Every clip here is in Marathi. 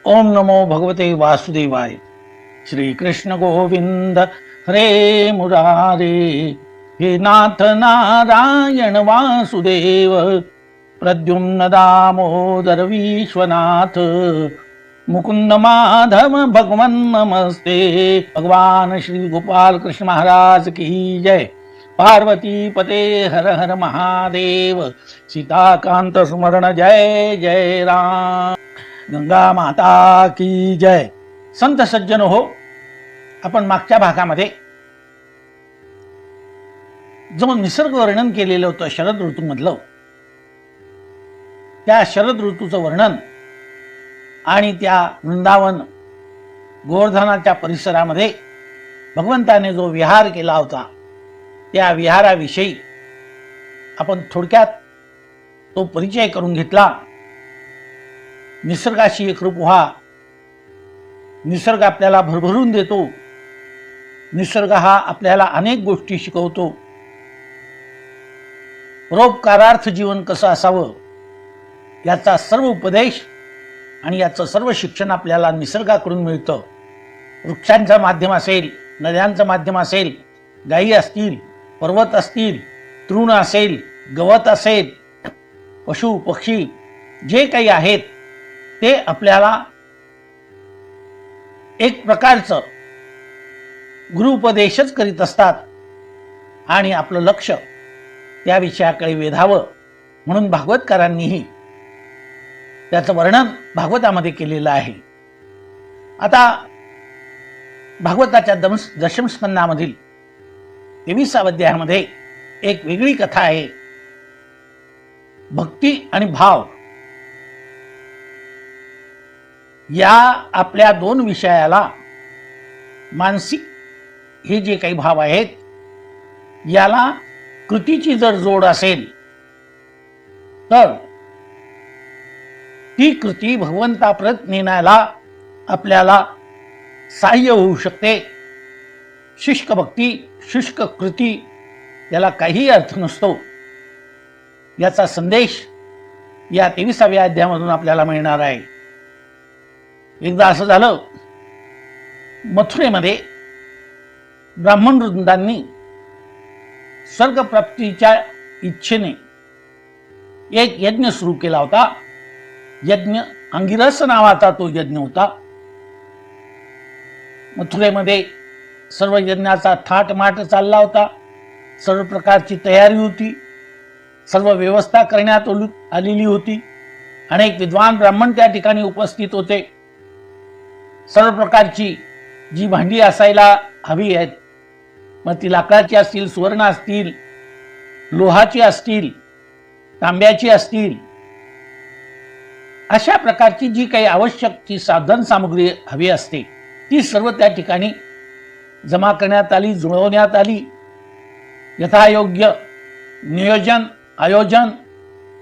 ओम नमो भगवते वासुदेवाय. श्री कृष्ण गोविंद हरे मुरारे. हे नाथ नारायण वासुदेव प्रद्युम्न दामोदर विश्वनाथ मुकुंद माधव भगवन नमस्ते. भगवान श्री गोपाल कृष्ण महाराज की जय. पार्वती पते हर हर महादेव. सीताकांत स्मरण जय जय राम. गंगा माता की जय. संत सज्जन हो, आपण मागच्या भागामध्ये जो निसर्ग वर्णन केलेलं होतं शरद ऋतूमधलं, त्या शरद ऋतूचं वर्णन आणि त्या वृंदावन गोवर्धनाच्या परिसरामध्ये भगवंताने जो विहार केला होता त्या विहाराविषयी आपण थोडक्यात तो परिचय करून घेतला. निसर्गाशी एकरूप व्हा. निसर्ग आपल्याला भरभरून देतो. निसर्ग हा आपल्याला अनेक गोष्टी शिकवतो. परोपकारार्थ जीवन कसं असावं याचा सर्व उपदेश आणि याचं सर्व शिक्षण आपल्याला निसर्गाकडून मिळतं. वृक्षांचं माध्यम असेल, नद्यांचं माध्यम असेल, गायी असतील, पर्वत असतील, तृण असेल, गवत असेल, पशु पक्षी जे काही आहेत ते आपल्याला एक प्रकारचं गुरुपदेशच करीत असतात आणि आपलं लक्ष त्या विषयाकडे वेधावं म्हणून भागवतकारांनीही त्याचं वर्णन भागवतामध्ये केलेलं आहे. आता भागवताच्या दशम स्कंदामधील 23व्या अध्यायामध्ये एक वेगळी कथा आहे. भक्ती आणि भाव या आपल्या दोन विषयाला, मानसिक हे जे काही भाव आहेत याला कृतीची जर जोड असेल तर ती कृती भगवंताप्रत नेण्याला आपल्याला सहाय्य होऊ शकते. शुष्क भक्ती, शुष्क कृती याला काही अर्थ नसतो. याचा संदेश या 23व्या अध्यायामधून आपल्याला मिळणार आहे. एकदा असं झालं, मथुरेमध्ये ब्राह्मण वृंदांनी स्वर्गप्राप्तीच्या इच्छेने एक यज्ञ सुरू केला होता. यज्ञ अंगिरस नावाचा तो यज्ञ होता. मथुरेमध्ये सर्व यज्ञाचा थाटमाट चालला होता. सर्व प्रकारची तयारी होती. सर्व व्यवस्था करण्यात आलेली होती. अनेक विद्वान ब्राह्मण त्या ठिकाणी उपस्थित होते. सर्व प्रकारची जी भांडी असायला हवी आहेत, मग ती लाकडाची असतील, सुवर्ण असतील, लोहाची असतील, तांब्याची असतील, अशा प्रकारची जी काही आवश्यक ती साधन सामग्री हवी असते ती सर्व त्या ठिकाणी जमा करण्यात आली, जुळवण्यात आली. यथायोग्य नियोजन, आयोजन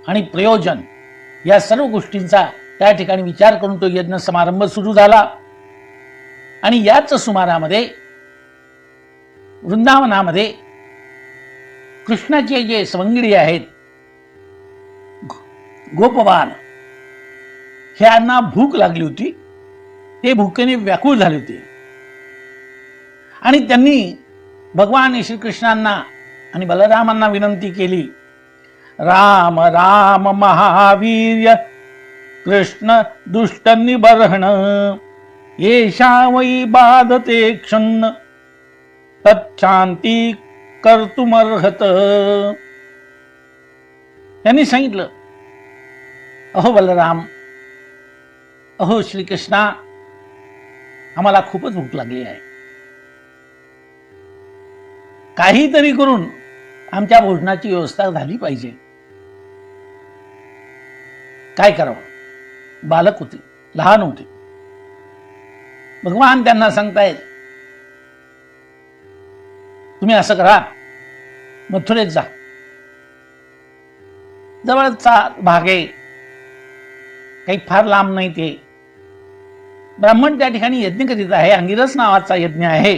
आणि प्रयोजन या सर्व गोष्टींचा त्या ठिकाणी विचार करून तो यज्ञ समारंभ सुरू झाला. आणि याच सुमारामध्ये वृंदावनामध्ये कृष्णाचे जे सवंगडी आहेत, गोपबाल, ह्यांना भूक लागली होती. ते भूकेने व्याकुळ झाले होते आणि त्यांनी भगवान श्रीकृष्णांना आणि बलरामांना विनंती केली, राम राम महावीर्य कृष्ण दुष्ट निबर्हण येषा वै बाधते क्षण तच्छांती कर्तुमर्हत. त्यांनी सांगितलं, अहो बलराम, अहो श्रीकृष्णा, आम्हाला खूपच भूक लागली आहे. काहीतरी करून आमच्या भोजनाची व्यवस्था झाली पाहिजे. काय करावं? बालक होते, लहान होते. भगवान त्यांना सांगतायत, तुम्ही असं करा, मथुरेत जा, जवळचा भाग आहे, काही फार लांब नाही. ते ब्राह्मण त्या ठिकाणी यज्ञ करीत आहे. अंगिरस नावाचा यज्ञ आहे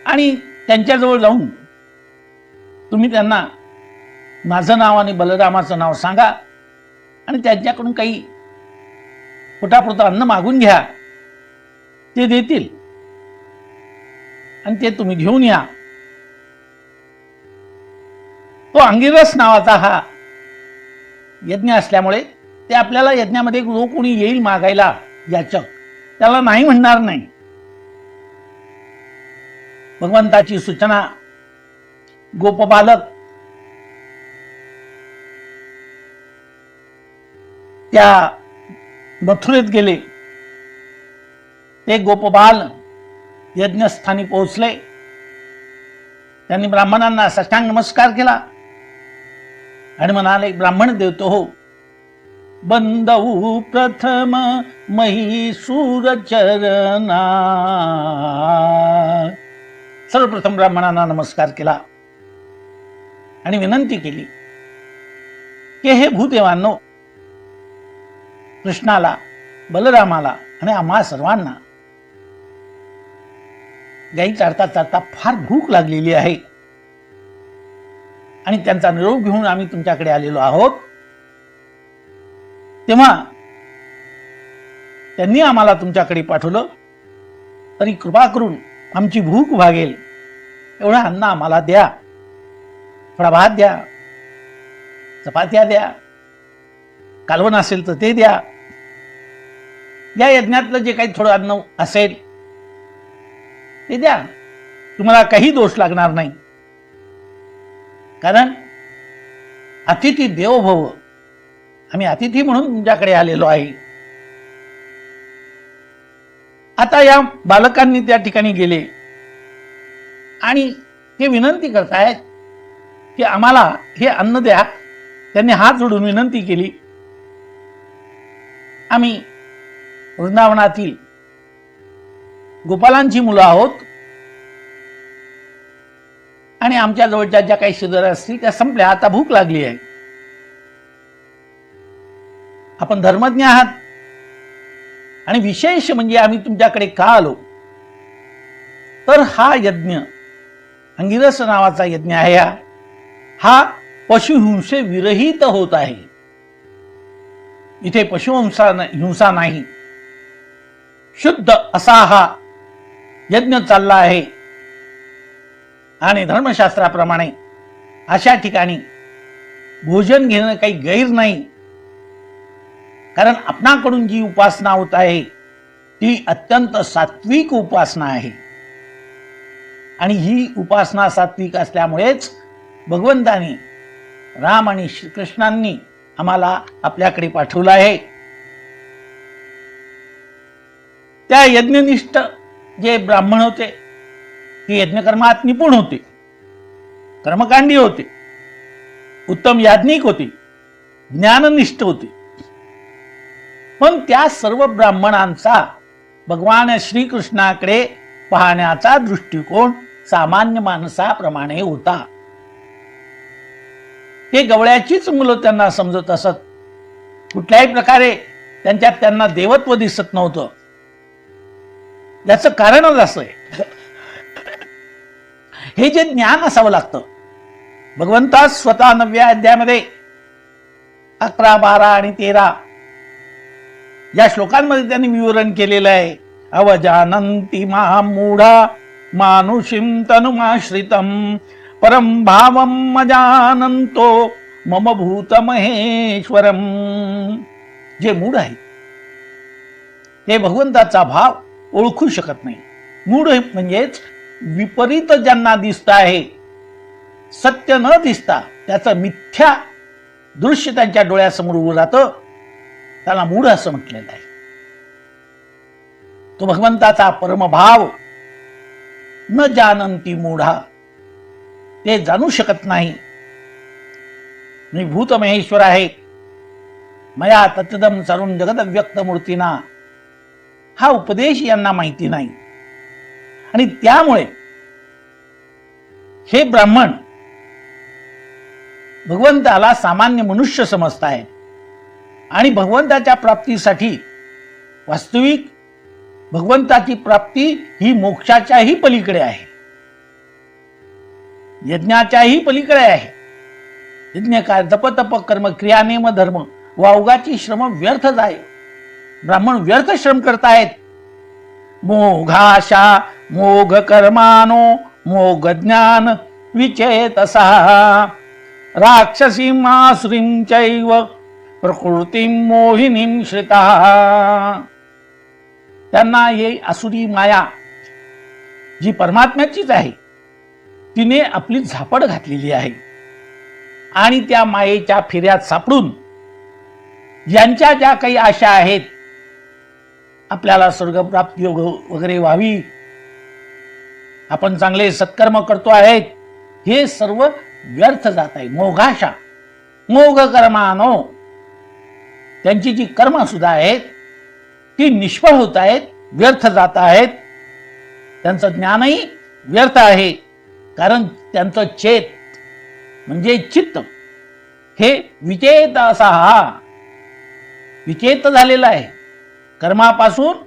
आणि त्यांच्याजवळ जाऊन तुम्ही त्यांना माझं नाव आणि बलरामाचं नाव सांगा. आणि त्यांच्याकडून काही पोटापुरतं अन्न मागून घ्या, ते देतील आणि ते तुम्ही घेऊन या. तो अंगिरस नावाचा हा यज्ञ असल्यामुळे ते आपल्याला यज्ञामध्ये जो कोणी येईल मागायला याचक, त्याला नाही म्हणणार नाही. भगवंताची सूचना गोपबालक त्या मथुरेत गेले. ते गोपबाल यज्ञस्थानी पोहोचले. त्यांनी ब्राह्मणांना साष्टांग नमस्कार केला आणि म्हणाले, ब्राह्मण देवतो हो, बंदऊ प्रथम महिषूर चरणा. सर्वप्रथम ब्राह्मणांना नमस्कार केला आणि विनंती केली की हे भूदेवांनो, कृष्णाला, बलरामाला आणि आम्हा सर्वांना गाई चारता चारता फार भूक लागलेली आहे आणि त्यांचा निरोप घेऊन आम्ही तुमच्याकडे आलेलो आहोत. तेव्हा त्यांनी आम्हाला तुमच्याकडे पाठवलं, तरी कृपा करून आमची भूक भागेल एवढं अन्न आम्हाला द्या. थोडा भात द्या, चपात्या द्या, कालवण असेल तर ते द्या. या यज्ञातलं जे काही थोडं अन्न असेल ते द्या. तुम्हाला काही दोष लागणार नाही, कारण अतिथी देवो भव, आम्ही अतिथी म्हणून तुमच्याकडे आलेलो आहे. आता या बालकांनी त्या ठिकाणी गेले आणि ते विनंती करतायत की आम्हाला हे अन्न द्या. त्यांनी हात जोडून विनंती केली, आम्ही वृंदावनातील गोपालांची मुलं आहोत आणि आमच्या जवळच्या ज्या काही शिदोऱ्या असतील त्या संपल्या, आता भूक लागली आहे. आपण धर्मज्ञ आहात आणि विशेष म्हणजे आम्ही तुमच्याकडे का आलो, तर हा यज्ञ अंगिरस नावाचा यज्ञ आहे. हा पशुहिंसे विरहित होत आहे. इथे हिंसा नाही, शुद्ध असा हा यज्ञ चालला आहे. आणि धर्मशास्त्राप्रमाणे अशा ठिकाणी भोजन घेणं काही गैर नाही, कारण आपणाकडून जी उपासना होत आहे ती अत्यंत सात्विक उपासना आहे. आणि ही उपासना सात्विक असल्यामुळेच भगवंतानी, राम आणि श्रीकृष्णांनी आम्हाला आपल्याकडे पाठवलं आहे. त्या यज्ञनिष्ठ जे ब्राह्मण होते ते यज्ञकर्मात निपुण होते, कर्मकांडी होते, उत्तम याज्ञिक होते, ज्ञाननिष्ठ होते. पण त्या सर्व ब्राह्मणांचा भगवान श्रीकृष्णाकडे पाहण्याचा दृष्टिकोन सामान्य माणसाप्रमाणे होता. ते गवळ्याचीच मुलं त्यांना समजत असत. कुठल्याही प्रकारे त्यांच्यात त्यांना देवत्व दिसत नव्हतं. याचं कारणच असं आहे, हे जे ज्ञान असावं लागतं. भगवंता स्वतः 9व्या अध्यायामध्ये 11, 12 आणि 13 या श्लोकांमध्ये त्यांनी विवरण केलेलं आहे. अवजानन्ति मां मूढा मानुषीं तनुमाश्रितं परम भावं मजानन्तो मम भूत महेश्वरम. जे मूढ आहेत ते भगवंताचा भाव ओळखू शकत नाही. मूढ म्हणजेच विपरीत ज्यांना दिसत आहे, सत्य न दिसता त्याचं मिथ्या दृश्य त्यांच्या डोळ्यासमोर उभं राहतं, त्याला मूढ असं म्हटलेलं आहे. तो भगवंताचा परमभाव न जानंती मूढा, ते जाणू शकत नाही. मी भूत महेश्वर आहे, मया तत्तदम सर्वं जगद व्यक्त मूर्तीना, हा उपदेश यांना माहिती नाही. आणि त्यामुळे हे ब्राह्मण भगवंताला सामान्य मनुष्य समजतायत आणि भगवंताच्या प्राप्तीसाठी वास्तविक भगवंताची प्राप्ती ही मोक्षाच्याही पलीकडे आहे, यज्ञाच्याही पलीकडे आहे. यज्ञ काय, जप तप कर्म क्रिया नेम धर्म वावगाची श्रम व्यर्थ जाय. ब्राह्मण व्यर्थ श्रम करतायत. मोघाशा मोघ कर्मानो मोघ ज्ञान विचेतसा राक्षसीं आसुरीं चैव प्रकृतीं मोहिनीं श्रिता. त्यांना हे आसुरी माया जी परमात्म्याचीच आहे तिने आपली झापड घातलेली आहे आणि त्या मायेच्या फेऱ्यात सापडून ज्यांच्या ज्या काही आशा आहेत, आपल्याला स्वर्गप्राप्ती वगैरे व्हावी, आपण चांगले सत्कर्म करतो आहेत, हे सर्व व्यर्थ जात आहे. मोघाशा मोघ कर्मानो, त्यांची जी कर्म सुद्धा आहेत ती निष्फळ होत आहेत, व्यर्थ जात आहेत. त्यांचं ज्ञानही व्यर्थ आहे, कारण त्यांचं चेत म्हणजे चित्त हे विचेत असा विचेत झालेला आहे. कर्मापासून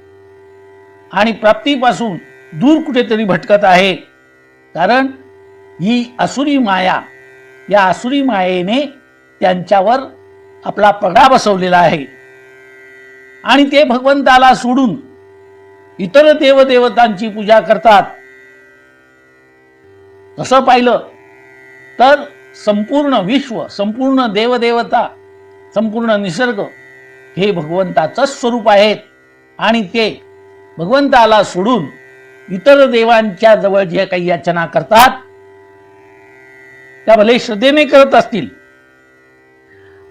आणि प्राप्तीपासून दूर कुठेतरी भटकत आहे. कारण ही आसुरी माया, या आसुरी मायेने त्यांच्यावर आपला पगडा बसवलेला आहे आणि ते भगवंताला सोडून इतर देवदेवतांची पूजा करतात. तसं पाहिलं तर संपूर्ण विश्व, संपूर्ण देवदेवता, संपूर्ण निसर्ग हे भगवंताचंच स्वरूप आहेत आणि ते भगवंताला सोडून इतर देवांच्या जवळ जे काही याचना करतात त्या भले श्रद्धेने करत असतील,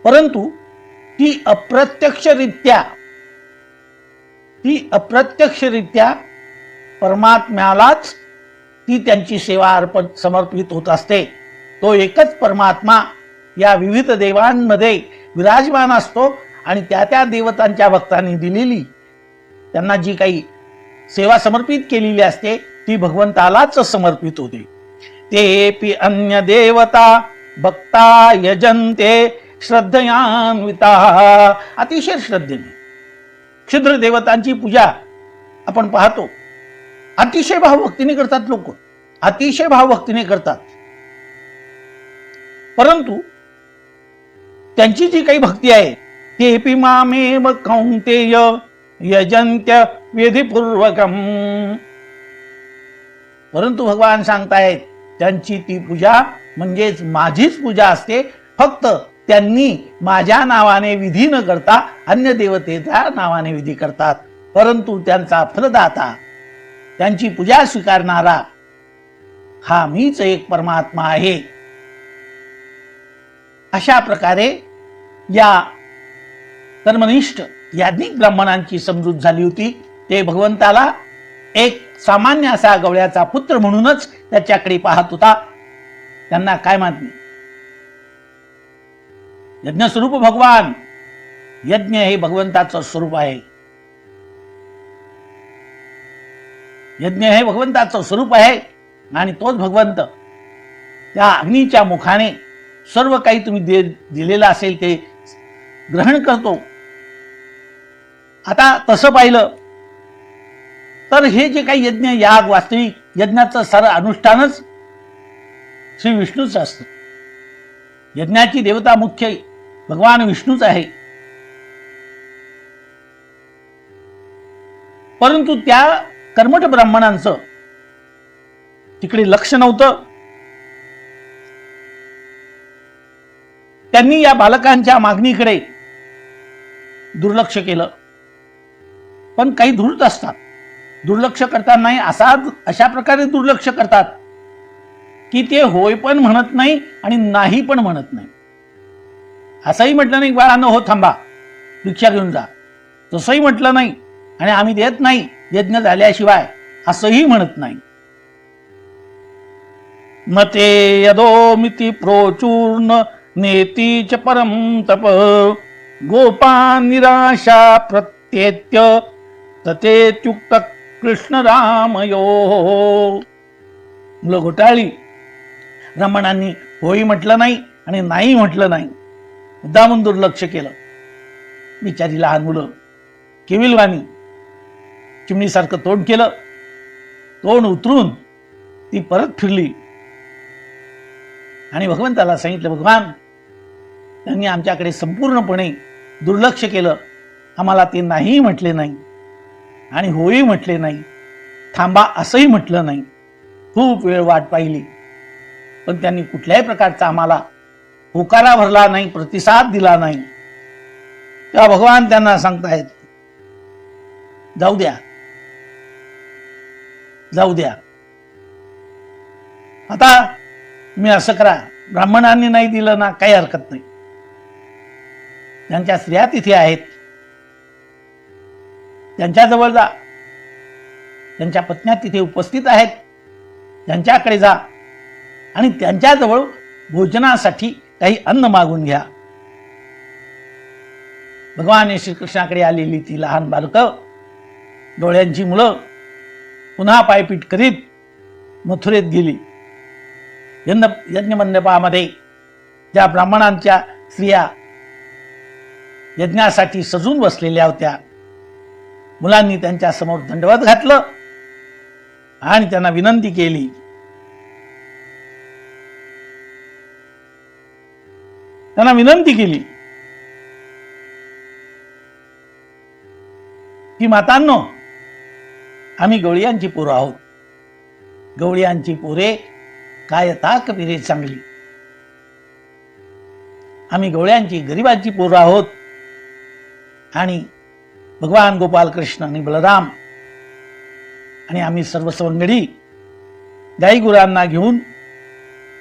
परंतु ती अप्रत्यक्षरित्या परमात्म्यालाच ती त्यांची सेवा अर्पण समर्पित होत असते. तो एकच परमात्मा या विविध देवांमध्ये विराजमान असतो आणि त्या त्या देवतांच्या भक्तांनी दिलेली, त्यांना जी काही सेवा समर्पित केलेली असते ती भगवंतालाच समर्पित होते. तेपि अन्य देवता भक्ता यजन्ते श्रद्धयान्विता. अतिशय श्रद्धेने क्षुद्र देवतांची पूजा आपण पाहतो, अतिशय भावभक्तीने करतात लोक, अतिशय भावभक्तीने करतात. परंतु त्यांची जी काही भक्ती आहे तेपि मामेव कौंतेय यजन्त्य विधिपूर्वकम. परंतु भगवान सांगतायत त्यांची ती पूजा म्हणजेच माझीच पूजा असते. फक्त त्यांनी माझ्या नावाने विधी न करता अन्य देवतेच्या नावाने विधी करतात. परंतु त्यांचा फलदाता, त्यांची पूजा स्वीकारणारा हा मीच एक परमात्मा आहे. अशा प्रकारे या कर्मनिष्ठ याज्ञिक ब्राह्मणांची समजूत झाली होती. ते भगवंताला एक सामान्य असा गवळ्याचा पुत्र म्हणूनच त्याच्याकडे पाहत होता. त्यांना काय माहिती, यज्ञ स्वरूप भगवान, यज्ञ हे भगवंताचं स्वरूप आहे. यज्ञ हे भगवंताचं स्वरूप आहे आणि तोच भगवंत त्या अग्नीच्या मुखाने सर्व काही तुम्ही दिलेलं असेल ते ग्रहण करतो. आता तसं पाहिलं तर हे जे काही यज्ञ, याग, वास्तविक यज्ञाचं सारं अनुष्ठानच श्री विष्णूच असतं. यज्ञाची देवता मुख्य भगवान विष्णूच आहे. परंतु त्या कर्मठ ब्राह्मणांचं तिकडे लक्ष नव्हतं. त्यांनी या बालकांच्या मागणीकडे दुर्लक्ष केलं. पण काही धूर्त असतात, दुर्लक्ष करतात नाही, अशा प्रकारे दुर्लक्ष करतात की ते होय पण म्हणत नाही आणि नाही पण म्हणत नाही. असंही म्हटलं नाही बाळांनो हो थांबा भिक्षा घेऊन जा, तसंही म्हटलं नाही आणि आम्ही देत नाही यज्ञ झाल्याशिवाय, असंही म्हणत नाही. मते यदोमिति प्रोचूर्ण नेतीच परम तप गोपा निराशा प्रत्येत्य ततेत्युक्त कृष्ण रामयो. मुलं घोटाळली. ब्राह्मणांनी होई म्हटलं नाही आणि नाही म्हटलं नाही, मुद्दामून दुर्लक्ष केलं. बिचारी लहान मुलं केविलवाणी चिमणीसारखं तोंड केलं. तोंड उतरून ती परत फिरली आणि भगवंताला सांगितलं, भगवान त्यांनी आमच्याकडे संपूर्णपणे दुर्लक्ष केलं. आम्हाला ते नाही म्हटले नाही आणि होई म्हटले नाही, थांबा असंही म्हटलं नाही. खूप वेळ वाट पाहिली, पण त्यांनी कुठल्याही प्रकारचा आम्हाला होकारा भरला नाही, प्रतिसाद दिला नाही. तेव्हा भगवान त्यांना सांगतायत, जाऊ द्या, जाऊ द्या. आता मी असं करा, ब्राह्मणांनी नाही दिलं ना, काही हरकत नाही. त्यांच्या स्त्रिया तिथे आहेत, त्यांच्याजवळ जा. त्यांच्या पत्न्या तिथे उपस्थित आहेत, त्यांच्याकडे जा आणि त्यांच्याजवळ भोजनासाठी काही अन्न मागून घ्या. भगवान श्रीकृष्णाकडे आलेली ती लहान बालकं, डोळ्यांची मुलं पुन्हा पायपीट करीत मथुरेत गेली. यज्ञमंडपामध्ये ज्या ब्राह्मणांच्या स्त्रिया यज्ञासाठी सजून बसलेल्या होत्या, मुलांनी त्यांच्या समोर दंडवत घातलं आणि त्यांना विनंती केली, की मातांनो, आम्ही गवळीयांची पोरं आहोत. गवळीयांची पोरे काय ताक पिरे चांगली. आम्ही गवळ्यांची गरिबांची पोरं आहोत आणि भगवान गोपाल कृष्ण आणि बलराम आणि आम्ही सर्व सवंगडी गाई गुरांना घेऊन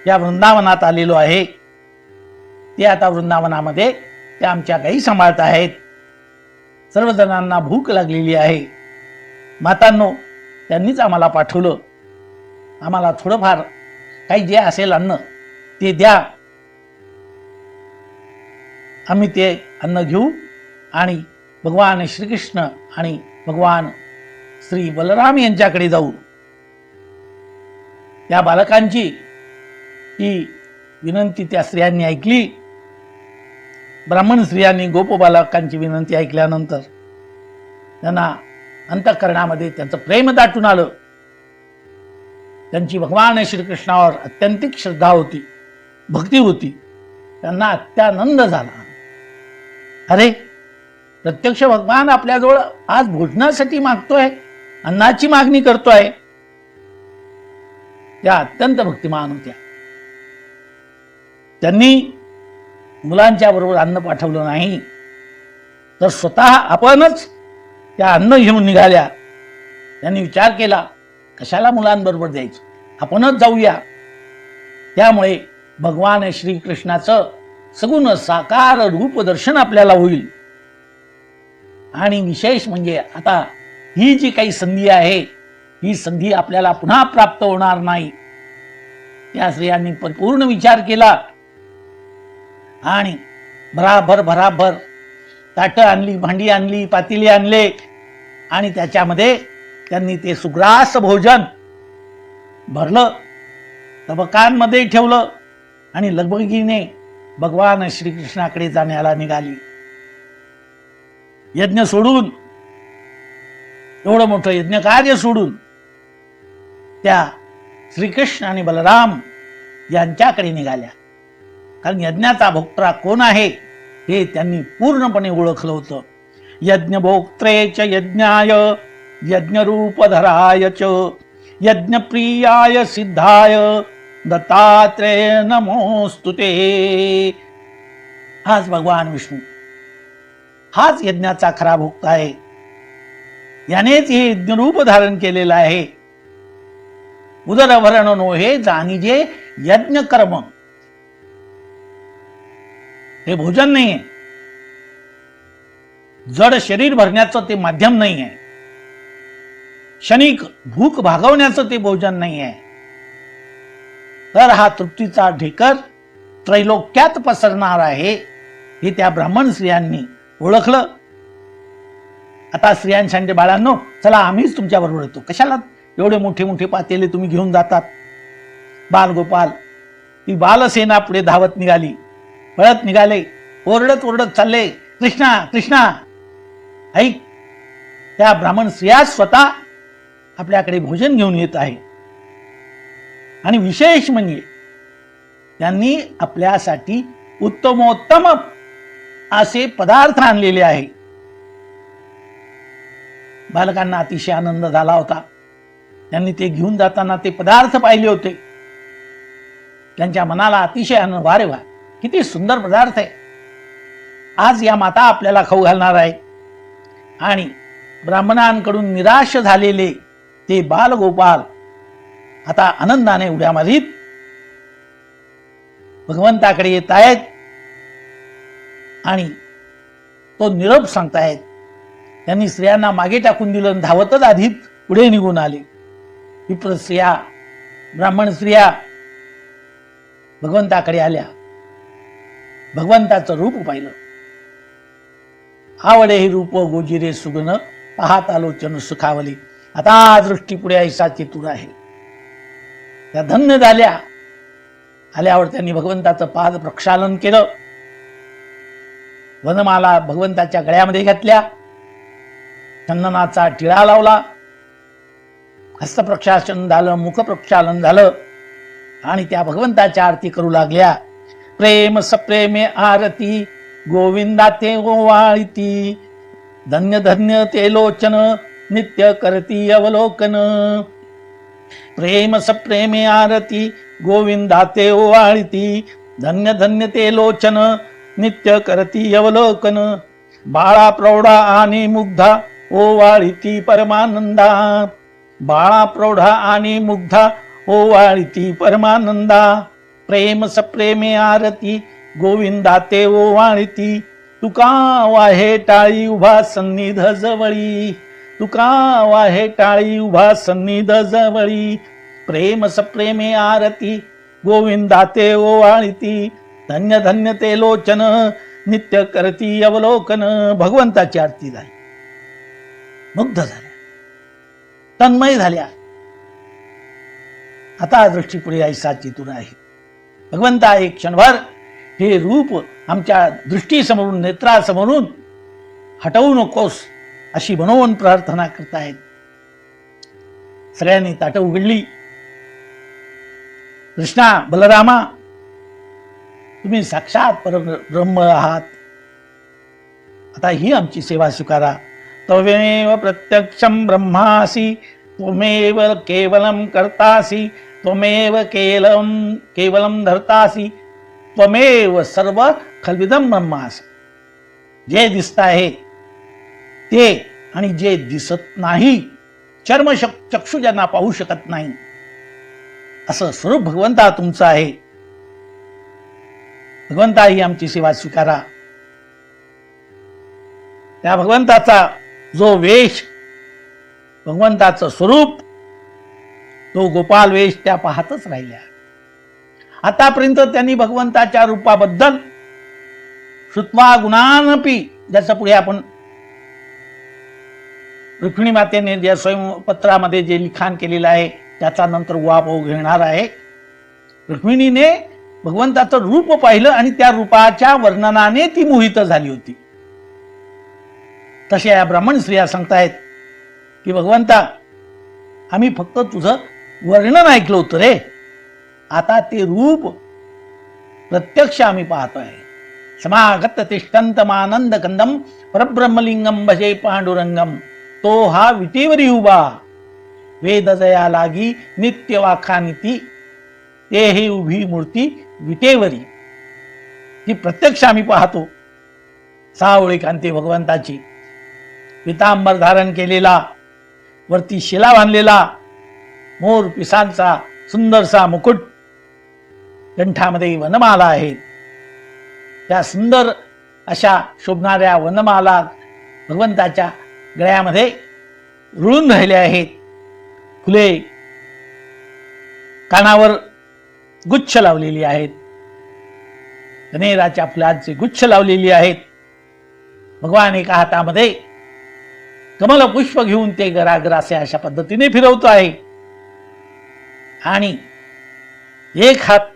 या वृंदावनात आलेलो आहे. ते आता वृंदावनामध्ये त्या आमच्या गाई सांभाळत आहेत. सर्वजणांना भूक लागलेली आहे. मातांनो, त्यांनीच आम्हाला पाठवलं. आम्हाला थोडंफार काही जे असेल अन्न ते द्या. आम्ही ते अन्न घेऊ आणि भगवान श्रीकृष्ण आणि भगवान श्री बलराम यांच्याकडे जाऊ. त्या बालकांची ही विनंती त्या स्त्रियांनी ऐकली. ब्राह्मण स्त्रियांनी गोप बालकांची विनंती ऐकल्यानंतर त्यांना अंतःकरणामध्ये त्यांचं प्रेम दाटून आलं. त्यांची भगवान श्रीकृष्णावर अत्यंतिक श्रद्धा होती, भक्ती होती. त्यांना अत्यानंद झाला. अरे, प्रत्यक्ष भगवान आपल्याजवळ आज भोजनासाठी मागतोय, अन्नाची मागणी करतोय. त्या अत्यंत भक्तिमान होत्या. त्यांनी मुलांच्या बरोबर अन्न पाठवलं नाही, तर स्वतः आपणच त्या अन्न घेऊन निघाल्या. त्यांनी विचार केला, कशाला मुलांबरोबर जायचं, आपणच जाऊया. त्यामुळे भगवान श्रीकृष्णाचं सगुण साकार रूप दर्शन आपल्याला होईल. आणि विशेष म्हणजे आता ही जी काही संधी आहे, ही संधी आपल्याला पुन्हा प्राप्त होणार नाही. त्या स्त्रियांनी परिपूर्ण विचार केला आणि भराभर ताटं आणली, भांडी आणली, पातेली आणले आणि त्याच्यामध्ये त्यांनी ते सुग्रास भोजन भरलं, तबकांमध्ये ठेवलं आणि लगबगीने भगवान श्रीकृष्णाकडे जाण्याला निघाली. यज्ञ सोडून, एवढं मोठं यज्ञ कार्य सोडून त्या श्रीकृष्ण आणि बलराम यांच्याकडे निघाल्या. कारण यज्ञाचा भोक्ता कोण आहे हे त्यांनी पूर्णपणे ओळखलं होतं. यज्ञभोक्त्रे च यज्ञाय यज्ञरूपधराय च यज्ञप्रियाय सिद्धाय दत्तात्रेय नमोस्तुते. हाच भगवान विष्णू, हाच यज्ञाचा खरा भोक्ता आहे. यानेच हे यज्ञरूप धारण केलेलं आहे. उदरभरण नोहे जाणीजे यज्ञ कर्म. हे भोजन नाही आहे, जड शरीर भरण्याचं ते माध्यम नाही आहे, क्षणिक भूक भागवण्याचं ते भोजन नाही आहे. तर हा तृप्तीचा ढेकर त्रैलोक्यात पसरणार आहे हे त्या ब्राह्मण स्त्रियांनी ओळखलं. आता स्त्रियांनी सांगते, बाळांनो चला आम्हीच तुमच्या बरोबर येतो. कशाला एवढे मोठे मोठे पातेले तुम्ही घेऊन जातात. बालगोपाल ती बालसेना पुढे धावत निघाली, पळत निघाले, ओरडत ओरडत चालले, कृष्णा कृष्णा. ऐक, त्या ब्राह्मण स्त्रिया स्वतः आपल्याकडे भोजन घेऊन येत आहे. आणि विशेष म्हणजे त्यांनी आपल्यासाठी उत्तमोत्तम असे पदार्थ आणलेले आहे. बालकांना अतिशय आनंद झाला होता. त्यांनी ते घेऊन जाताना ते पदार्थ पाहिले होते. त्यांच्या मनाला अतिशय आनंद, वारे वा किती सुंदर पदार्थ आहे, आज या माता आपल्याला खाऊ घालणार आहे. आणि ब्राह्मणांकडून निराश झालेले ते बालगोपाल आता आनंदाने उड्या मारीत भगवंताकडे येत आहेत आणि तो निरोप सांगतायत. त्यांनी स्त्रियांना मागे टाकून दिलं, धावतच आधी पुढे निघून आले. विप्र स्त्रिया, ब्राह्मण स्त्रिया भगवंताकडे आल्या. भगवंताचं रूप पाहिलं. आवडे हे रूप गोजिरे सुगन, पाहत आलोचन सुखावली. आता दृष्टी पुढे ऐसा चेतुर आहे. त्या धन्य झाल्या. आल्यावर त्यांनी भगवंताचं पाद प्रक्षालन केलं. वनमाला भगवंताच्या गळ्यामध्ये घातल्या. चंदनाचा टिळा लावला. हस्त प्रक्षालन झालं, मुख प्रक्षालन झालं आणि त्या भगवंताच्या आरती करू लागल्या. प्रेम सप्रेमे आरती गोविंदा ते ओवाळती, धन्य धन्य ते लोचन नित्य करती अवलोकन. प्रेम सप्रेमे आरती गोविंदा ते ओवाळती, धन्य धन्य ते लोचन नित्य करती अवलोकन. बाळा प्रौढा आणि मुग्धा ओवाळती परमानंदा, बाळा प्रौढा आणि मुग्धा ओवाळती परमानंदा. प्रेम सप्रेमे आरती गोविंदा ते ओवाळती, तुका वाहे टाळी उभा सन्निध जवळी, तुका वाहे टाळी उभा सन्निध जवळी. प्रेम सप्रेमे आरती गोविंदा ते ओवाळती, धन्य धन्य ते लोचन नित्य करती अवलोकन. भगवंताची आरती झाली. मुग्ध झाल्या, तन्मय झाल्या. आता दृष्टीपुढे ऐसा चेतुर आहे. भगवंता एक क्षणभर हे रूप आमच्या दृष्टीसमोरून, नेत्रासमोरून हटवू नकोस अशी मनोमन प्रार्थना करतायत. सगळ्यांनी ताटं उघडली. कृष्णा, बलरामा, तुम्ही साक्षात परब्रह्म आहात. आता ही आमची सेवा स्वीकारा. त्वमेव प्रत्यक्षं ब्रह्मासि, त्वमेव केवलं कर्तासि, त्वमेव केवलं धर्तासि, त्वमेव सर्व खल्विदं ब्रह्मासि. जे दिसत आहे ते आणि जे दिसत नाही, चक्षु ज्यांना पाहू शकत नाही, असं स्वरूप भगवंता तुमचं आहे. भगवंता ही आमची सेवा स्वीकारा. त्या भगवंताचा जो वेश, भगवंताचं स्वरूप, तो गोपाल वेश त्या पाहतच राहिल्या. आतापर्यंत त्यांनी भगवंताच्या रूपाबद्दल श्रुत्वा गुणानपी, ज्याचं पुढे आपण रुक्मिणी मातेने ज्या स्वयंपत्रामध्ये जे लिखाण केलेलं आहे त्याचा नंतर उहापोह घेणार आहे. रुक्मिणीने भगवंताचं रूप पाहिलं आणि त्या रूपाच्या वर्णनाने ती मोहित झाली होती. तशा या ब्राह्मण स्त्रिया सांगतायत की भगवंता, आम्ही फक्त तुझं वर्णन ऐकलं होतं रे, आता ते रूप प्रत्यक्ष आम्ही पाहतोय. समागत तिष्ठन्तमानंद कंदम परब्रह्मलिंगम भजे पांडुरंगम. तो हा विटेवरी उभा, वेद जया लागी नित्य वाखानिती, ते ही उभी मूर्ती विटेवरी. ही प्रत्यक्ष आम्ही पाहतो. सावळी कांती भगवंताची, पितांबर धारण केलेला, वरती शिला बांधलेला, मोर पिसांचा सुंदरसा मुकुट, कंठामध्ये वनमाला आहेत. त्या सुंदर अशा शोभणाऱ्या वनमाला भगवंताच्या गळ्यामध्ये रुळून राहिल्या आहेत. फुले कानावर गुच्छ लावलेली आहेत, कनेराच्या फुलांचे गुच्छ लावलेली आहेत. भगवान एका हातामध्ये कमल पुष्प घेऊन ते गरागरासे अशा पद्धतीने फिरवतो आहे आणि एक हात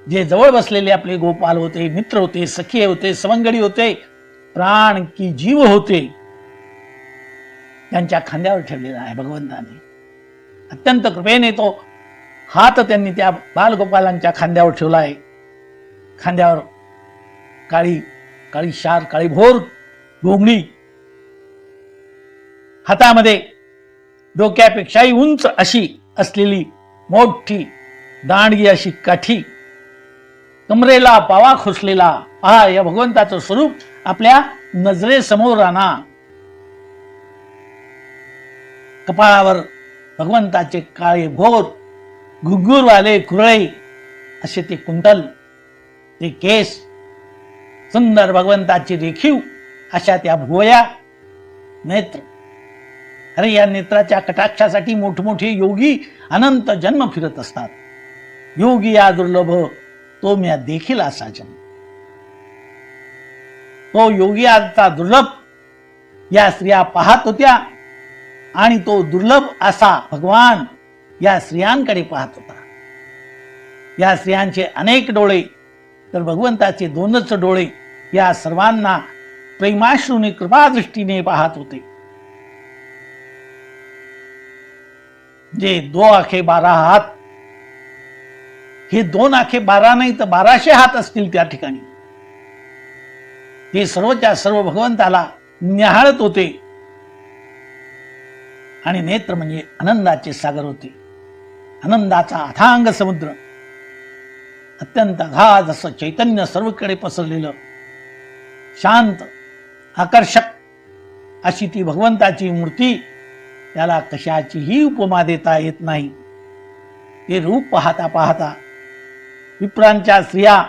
जे जवळ बसलेले आपले गोपाल होते, मित्र होते, सखी होते, सवंगडी होते, प्राण की जीव होते, त्यांच्या खांद्यावर ठेवलेला आहे भगवंताने. अत्यंत कृपेने तो हात त्यांनी त्या बालगोपालांच्या खांद्यावर ठेवला आहे. खांद्यावर काळी काळीशार काळीभोर घोंगडी, हातामध्ये डोक्यापेक्षाही उंच अशी असलेली मोठी दांडगी अशी काठी, कमरेला पावा खोसलेला, पहा या भगवंताचं स्वरूप आपल्या नजरेसमोर आणा. कपाळावर भगवंताचे काळे भोर घुंगूरवाले कुरळे असे ते कुंडल, ते केस, सुंदर भगवंताची रेखीव अशा त्या भुवया, नेत्र. अरे या नेत्राच्या कटाक्षासाठी मोठमोठे योगी अनंत जन्म फिरत असतात. योगी या दुर्लभ तो म्या देखील असा जन्म. तो योगी आजचा दुर्लभ या स्त्रिया पाहत होत्या आणि तो दुर्लभ असा भगवान या स्त्रियांकडे पाहत होता. या स्त्रियांचे अनेक डोळे तर भगवंताचे दोनच डोळे या सर्वांना प्रेमाश्रूने कृपादृष्टीने पाहत होते. जे 2 आखे 12 हात, हे 2 आखे 12 नाही तर 1200 हात असतील त्या ठिकाणी. ते सर्वच्या सर्व भगवंताला न्याहाळत होते आणि नेत्र म्हणजे आनंदाचे सागर होते. आनंदाचा अथांग समुद्र, अत्यंत अगाध असं चैतन्य सर्वकडे पसरलेलं, शांत आकर्षक अशी ती भगवंताची मूर्ती. त्याला कशाचीही उपमा देता येत नाही. ते रूप पाहता पाहता विप्रांच्या स्त्रिया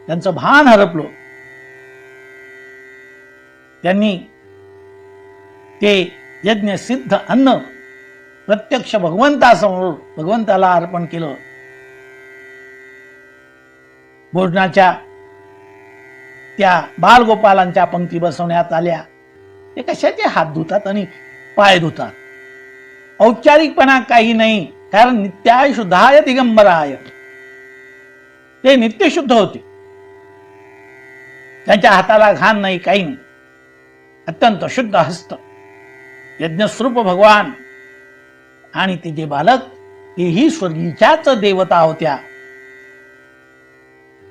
त्यांचं भान हरपलं. त्यांनी ते यज्ञ सिद्ध अन्न प्रत्यक्ष भगवंतासमोर भगवंताला अर्पण केलं. भोजनाच्या त्या बालगोपालांच्या पंक्ती बसवण्यात आल्या. ते कशाचे हात धुतात आणि पाय धुतात. औपचारिकपणा काही नाही, कारण नित्याय शुद्धाय दिगंबराय, ते नित्यशुद्ध होते. त्यांच्या हाताला घाण नाही, काही नाही. अत्यंत शुद्ध हस्त, यज्ञस्वरूप भगवान. आणि ते जे बालक तेही स्वर्गीच्याच देवता होत्या.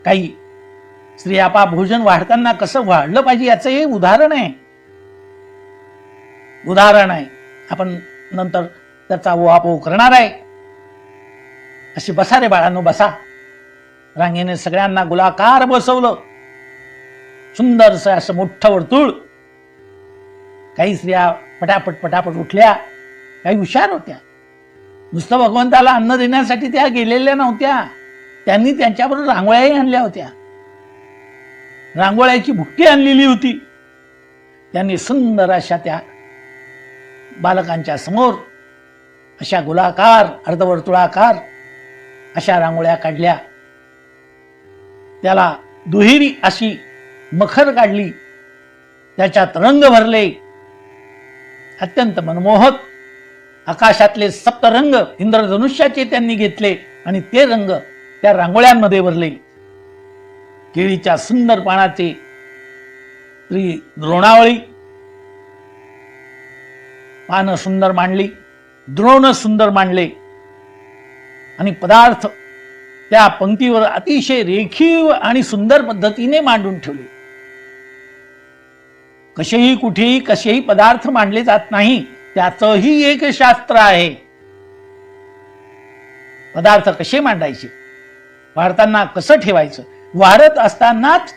काही स्त्रिया भोजन वाढताना कसं वाढलं पाहिजे याचं हे उदाहरण आहे. आपण नंतर त्याचा उहापोह करणार आहे. अशी बसा रे बाळांनो, बसा. रांगेने सगळ्यांना गोलाकार बसवलं, सुंदरस असं मोठं वर्तुळ. काही स्त्रिया पटापट पटापट उठल्या, काही हुशार होत्या. नुसतं भगवंताला अन्न देण्यासाठी त्या गेलेल्या नव्हत्या. त्यांनी त्यांच्याबरोबर रांगोळ्याही आणल्या होत्या. रांगोळ्याची भुक्की आणलेली होती. त्यांनी सुंदर अशा त्या बालकांच्या समोर अशा गोलाकार अर्धवर्तुळाकार अशा रांगोळ्या काढल्या. त्याला दुहेरी अशी मखर काढली, त्याच्यात रंग भरले. अत्यंत मनमोहक आकाशातले सप्तरंग इंद्रधनुष्याचे त्यांनी घेतले आणि ते रंग त्या रांगोळ्यांमध्ये भरले. केळीच्या सुंदर पानाचे द्रोणावळी, पानं सुंदर मांडली, द्रोण सुंदर मांडले आणि पदार्थ त्या पंक्तीवर अतिशय रेखीव आणि सुंदर पद्धतीने मांडून ठेवले. कसेही कुठेही कसेही पदार्थ मांडले जात नाही, त्याचंही एक शास्त्र आहे. पदार्थ कसे मांडायचे, वाढताना कसं ठेवायचं, वाढत असतानाच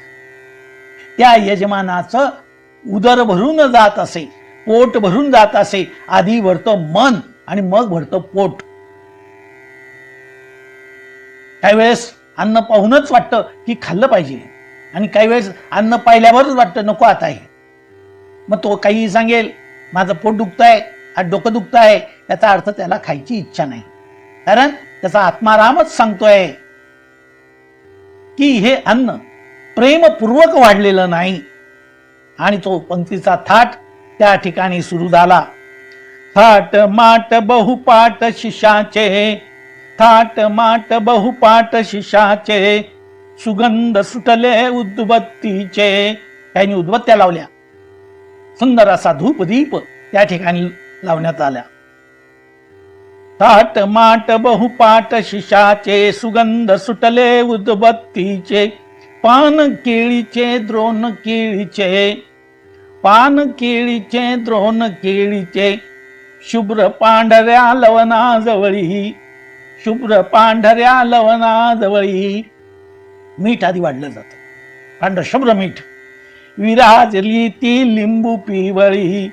त्या यजमानाचं उदर भरून जात असे, पोट भरून जात असे. आधी भरतं मन आणि मग भरतं पोट. काही वेळेस अन्न पाहूनच वाटतं की खाल्लं पाहिजे, आणि काही वेळेस अन्न पाहिल्यावरच वाटतं नको आता आहे. मग तो काही सांगेल माझं पोट दुखतंय, आज डोकं दुखतंय, याचा अर्थ त्याला खायची इच्छा नाही. कारण त्याचा आत्मारामच सांगतोय की हे अन्न प्रेमपूर्वक वाढलेलं नाही. आणि तो पंक्तीचा थाट त्या ठिकाणी सुरू झाला. थाट माट बहुपाट शिशाचे, थाट माट बहुपाट शिशाचे, सुगंध सुटले उद्बत्तीचे. त्यांनी उद्बत्त्या लावल्या, सुंदर असा धूपदीप त्या ठिकाणी लावण्यात आल्या. थाट माट बहुपाट शिशाचे, सुगंध सुटले उद्बत्तीचे, पान केळीचे द्रोण केळीचे, पान केळीचे द्रोण केळीचे, शुभ्र पांढऱ्या लवणाजवळी, शुभ्र पांढऱ्या लवणाजवळी. मीठ आधी वाढलं जातं, पांढरं शुभ्र मीठ. विराजली ती लिंबू पिवळी,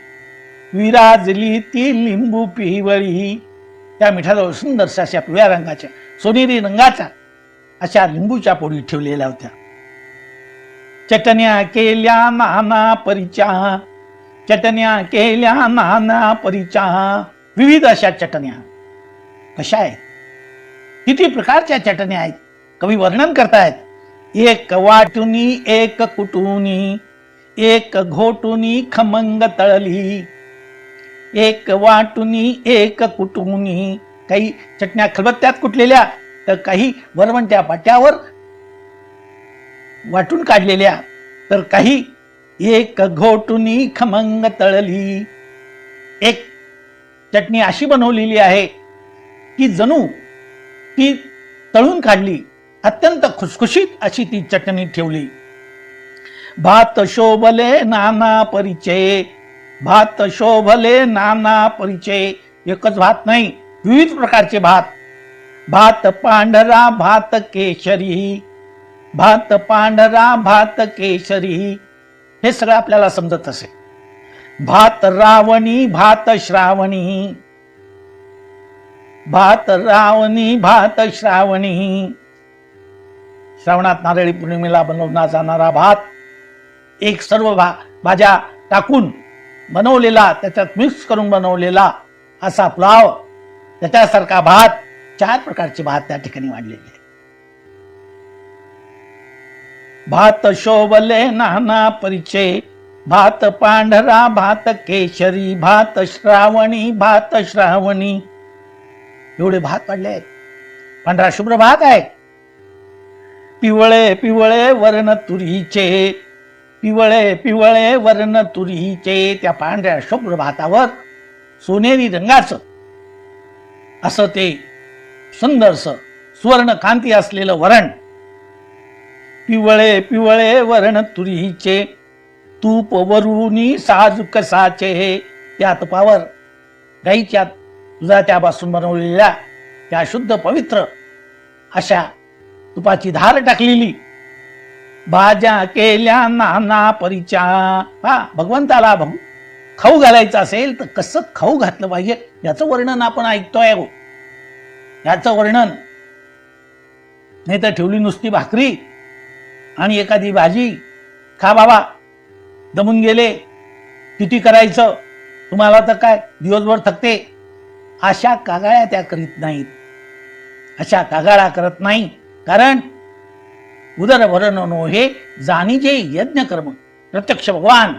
विराजली ती लिंबू पिवळी. त्या मिठाजवळ सुंदरशा अशा पिवळ्या रंगाच्या, सोनेरी रंगाच्या अशा लिंबूच्या पोळी ठेवलेल्या होत्या. चटण्या केल्या नाना परीच्या, चटण्या केल्या नाना परीच्या. विविध अशा चटण्या कशा आहेत, किती प्रकारच्या चटण्या आहेत. कवी वर्णन करतायत. एक वाटुनी एक कुटुनी, एक घोटुनी खमंग तळली, एक वाटुनी एक कुटुनी. काही चटण्या खलबत्त्यात कुटलेल्या, तर काही वरवंट्या पाट्यावर वाटून काढलेल्या, तर काही एक घोटुनी खमंग तळली. एक चटणी अशी बनवलेली आहे की जणू ती तळून काढली, अत्यंत खुसखुशीत अशी ती चटणी ठेवली. भात शोभले नाना परिचय, भात शोभले नाना परिचय. एकच भात नाही, विविध प्रकारचे भात. भात पांढरा भात केशरी, भात पांढरा भात केशरी. हे सगळं आपल्याला समजत असे. भात रावणी भात श्रावणी, भात रावणी भात श्रावणी. श्रावणात नारळी पौर्णिमेला बनवला जाणारा भात, एक सर्व भाज्या टाकून बनवलेला, त्याच्यात मिक्स करून बनवलेला असा पुलाव, त्याच्यासारखा भात. 4 प्रकारचे भात त्या ठिकाणी वाढलेले. भात शोभले नाना परिचय, भात पांढरा भात केशरी, भात श्रावणी भात श्रावणी. एवढे भात वाढले आहेत. पांढरा शुभ्र भात आहे. पिवळे पिवळे वर्ण तुरीचे, पिवळे पिवळे वर्ण तुरीचे. त्या पांढऱ्या शुभ्र भातावर सोनेरी रंगाचं असं ते सुंदरस सुवर्ण कांती असलेलं वरण. पिवळे पिवळे वर्ण तुरीचे, तूप वरुनी साजूक साचे. त्या तुपावर गाईच्या दुधाच्यापासून बनवलेल्या त्या शुद्ध पवित्र अशा तुपाची धार टाकलेली. भाज्या केल्या नाना परीच्या. भगवंताला खाऊ घालायचं असेल तर कसं खाऊ घातलं पाहिजे याचं वर्णन आपण ऐकतोय. याचं वर्णन नाही तर ठेवली नुसती भाकरी आणि एखादी भाजी, खा बाबा, दमून गेले, किती करायचं तुम्हाला, तर काय दिवसभर थकते. अशा कागाळ्या त्या करीत नाहीत, अशा कागाळा करत नाही. कारण उदरभरणो हे जाणीचे यज्ञ कर्म. प्रत्यक्ष भगवान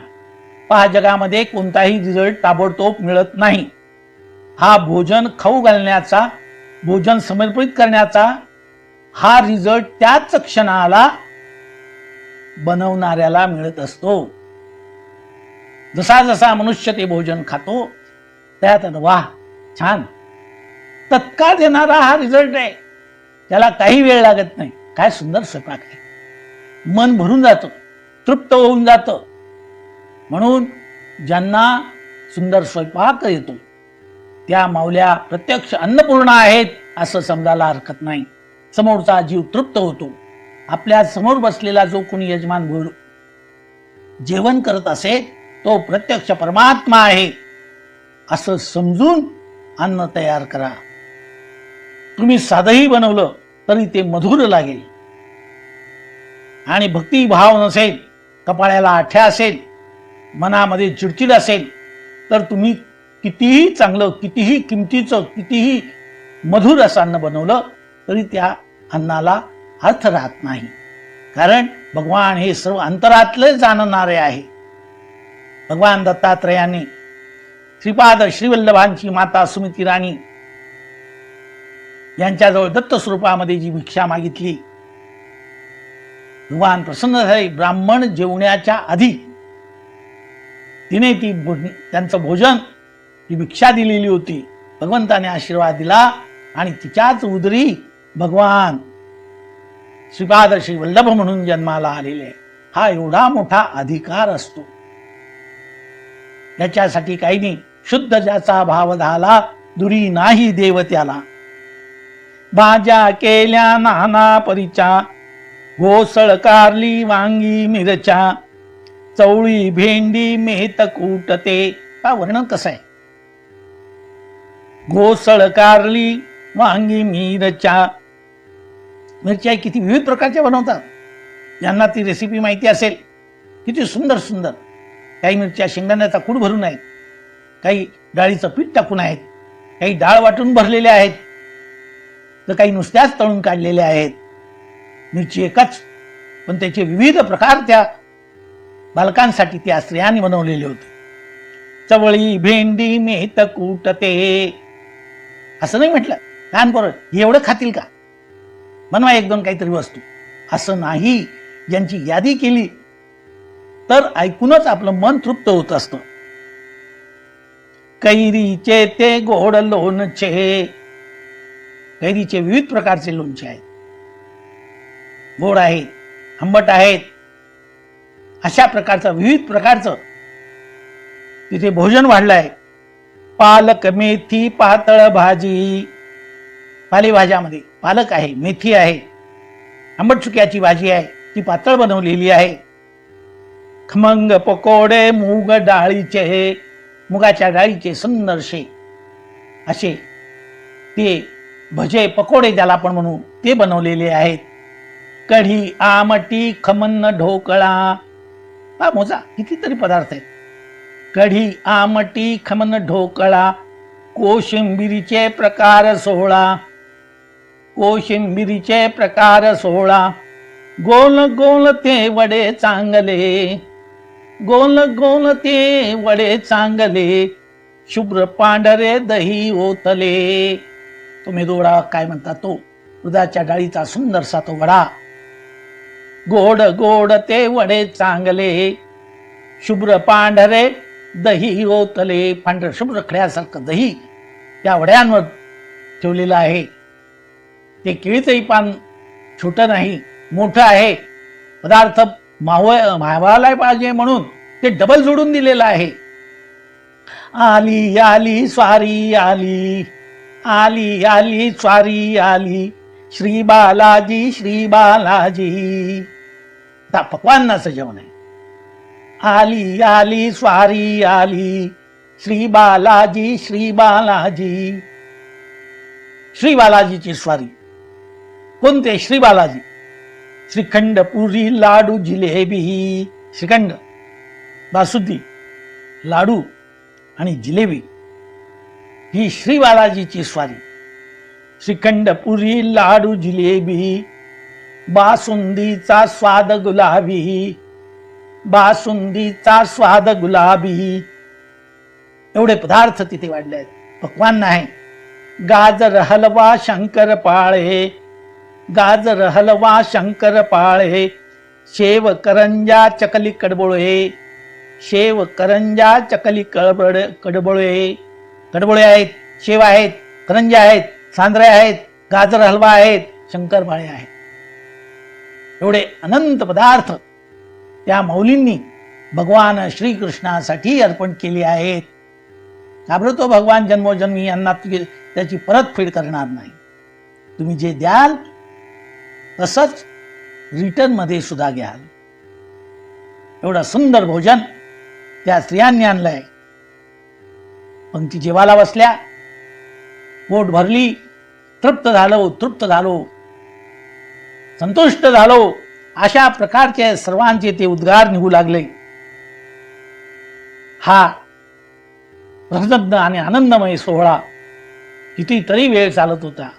पहा, जगामध्ये कोणताही रिझल्ट ताबडतोब मिळत नाही. हा भोजन खाऊ घालण्याचा, भोजन समर्पित करण्याचा हा रिझल्ट त्याच क्षणाला बनवणाऱ्याला मिळत असतो. जसा जसा मनुष्य ते भोजन खातो त्यात वाह छान तत्काळ देणारा हा रिझल्ट आहे. त्याला काही वेळ लागत नाही. काय सुंदर स्वयंपाक आहे. मन भरून जातं, तृप्त होऊन जातं. म्हणून ज्यांना सुंदर स्वयंपाक येतो त्या माऊल्या प्रत्यक्ष अन्नपूर्णा आहेत असं समजायला हरकत नाही. समोरचा जीव तृप्त होतो. आपल्या समोर बसलेला जो कोणी यजमान जेवण करत असेल तो प्रत्यक्ष परमात्मा आहे असं समजून अन्न तयार करा. तुम्ही साधंही बनवलं तरी ते मधुर लागेल. आणि भक्तिभाव नसेल, कपाळ्याला आठ्या असेल, मनामध्ये चिडचिड असेल, तर तुम्ही कितीही चांगलं, कितीही किमतीचं, कितीही मधुर असं अन्न बनवलं तरी त्या अन्नाला अर्थ राहत नाही. कारण भगवान हे सर्व अंतरातले जाणणारे आहे. भगवान दत्तात्रयाने श्रीपाद श्रीवल्लभांची माता सुमिती राणी यांच्याजवळ दत्त स्वरूपामध्ये जी भिक्षा मागितली, भगवान प्रसन्न झाले. ब्राह्मण जेवण्याच्या आधी तिने त्यांचं भोजन, ती भिक्षा दिलेली होती. भगवंताने आशीर्वाद दिला आणि तिच्याच उदरी भगवान श्रीपाद श्री वल्लभ म्हणून जन्माला आलेले आहे. हा एवढा मोठा अधिकार असतो. याच्यासाठी काही नाही, शुद्ध ज्याचा भाव झाला दुरी नाही देव त्याला. भाज्या केल्या नाना परीच्या, घोसळ कारली वांगी मिरच्या, चवळी भेंडी मेत कुटते. हा वर्णन कसं आहे. घोसळ कारली वांगी मिरच्या. मिरच्या किती विविध प्रकारच्या बनवतात. ज्यांना ती रेसिपी माहिती असेल, किती सुंदर सुंदर. काही मिरच्या शेंगदाण्याचा कूट भरून आहेत, काही डाळीचं पीठ टाकून आहेत, काही डाळ वाटून भरलेल्या आहेत, तर काही नुसत्याच तळून काढलेल्या आहेत. मिरची एकच, पण त्याचे विविध प्रकार त्या बालकांसाठी त्या स्त्रियांनी बनवलेले होते. चवळी भेंडी मेत कुटते. असं नाही म्हटलं लहान पोरं हे एवढं खातील का, बनवा एक दोन काहीतरी वस्तू. असं नाही. ज्यांची यादी केली तर ऐकूनच आपलं मन तृप्त होत असतं. कैरीचे ते गोड लोणचे. कैरीचे विविध प्रकारचे लोणचे आहेत. गोड आहेत, आंबट आहेत, अशा प्रकारचं विविध प्रकारचं तिथे भोजन वाढलंय. पालक मेथी पातळ भाजी. पालेभाज्यामध्ये पालक आहे, मेथी आहे, आंबट चुक्याची भाजी आहे, ती पातळ बनवलेली आहे. खमंग पकोडे मूग डाळीचे, मुगाच्या डाळीचे सुंदरसे असे ते भजे पकोडे ज्याला आपण म्हणू ते बनवलेले आहेत. कढी आमटी खमन्न ढोकळा. हा मोजा कितीतरी पदार्थ आहेत. कढी आमटी खमन्न ढोकळा. कोशिंबिरीचे प्रकार 16. कोशिंबिरीचे प्रकार 16. गोल गोल ते वडे चांगले. गोल गोल ते वडे चांगले. शुभ्र पांढरे दही ओतले. तो मेदूवडा काय म्हणतात तो, दुधाच्या डाळीचा सुंदरसा तो वडा. गोड गोड ते वडे चांगले. शुभ्र पांढरे दही ओतले. पांढर शुभ्र खड्यासारखं दही त्या वड्यांवर ठेवलेलं आहे. ते केळीचंही पान छोटं नाही, मोठं आहे. पदार्थ मावायला पाहिजे म्हणून ते डबल जोडून दिलेलं आहे. आली आली स्वारी आली. आली आली स्वारी आली. श्री बालाजी श्री बालाजी. आता पक्वान्नाचं जेवण आहे. आली आली स्वारी आली. श्री बालाजी श्री बालाजी. श्री बालाजीची स्वारी. कोणते श्री बालाजी? श्रीखंड पुरी लाडू जिलेबी. श्रीखंड, बासुंदी, लाडू आणि जिलेबी ही श्री बालाजीची स्वारी. श्रीखंड पुरी लाडू जिलेबी. बासुंदीचा स्वाद गुलाबी. बासुंदीचा स्वाद गुलाबी. एवढे पदार्थ तिथे वाढले आहेत. पक्वान्न आहे. गाजर हलवा शंकरपाळे. गाजर हलवा शंकरपाळे. शेव करंजा चकली कडबोळे. शेव करंजा चकली कडबोळे. कडबोळे आहेत, शेव आहेत, करंजा आहेत, सांद्रे आहेत, गाजर हलवा आहेत, शंकरपाळे आहेत. एवढे अनंत पदार्थ त्या मौलींनी भगवान श्रीकृष्णासाठी अर्पण केले आहेत. घाबरतो भगवान जन्मोजन्मी यांना त्याची परतफेड करणार नाही. तुम्ही जे द्याल तसंच रिटर्न मध्ये सुद्धा घ्याल. एवढं सुंदर भोजन त्या स्त्रियांनी आणलंय. पंक्ती जेवायला बसल्या, पोट भरली, तृप्त झालो, संतुष्ट झालो, अशा प्रकारचे सर्वांचे ते उद्गार निघू लागले. हा प्रसन्न आणि आनंदमय सोहळा कितीतरी वेळ चालत होता.